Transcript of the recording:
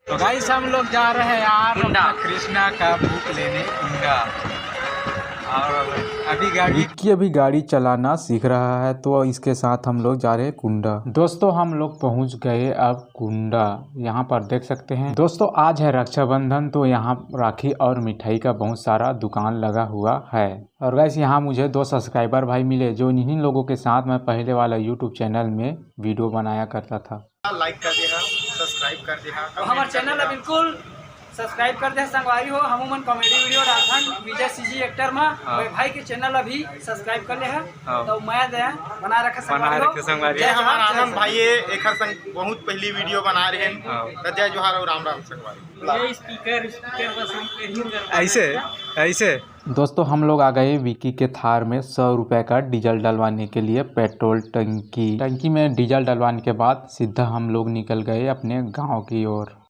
तो गाइस हम लोग जा रहे हैं यार अपना कृष्णा का बुक लेने कुंडा। और अभी गाड़ी चलाना सीख रहा है तो इसके साथ हम लोग जा रहे हैं कुंडा। दोस्तों हम लोग पहुंच गए अब कुंडा। यहाँ पर देख सकते हैं दोस्तों आज है रक्षाबंधन, तो यहाँ राखी और मिठाई का बहुत सारा दुकान लगा हुआ है। और वैसे यहाँ मुझे 2 सब्सक्राइबर भाई मिले जो इन्हीं लोगों के साथ मैं पहले वाला यूट्यूब चैनल में वीडियो बनाया करता था। लाइक कर देना, सब्सक्राइब कर देना और हमारे चैनल है बिल्कुल सब्सक्राइब कर दे संगवारी हो। हम मन कॉमेडी वीडियो डालथन विजय सीजी एक्टर में भाई के चैनल अभी सब्सक्राइब कर ले है तो मैं दे बना रखे संगवारी जय हमारा आनंद भाई एकर संग बहुत पहली वीडियो बना रहे हैं। तो जय जोहार और राम राम संगवारी। ये स्पीकर बस ऐसे दोस्तों हम लोग आ गए विकी के थार में 100 रुपए का डीजल डलवाने के लिए पेट्रोल टंकी में डीजल डलवाने के बाद सीधा हम लोग निकल गए अपने गांव की ओर।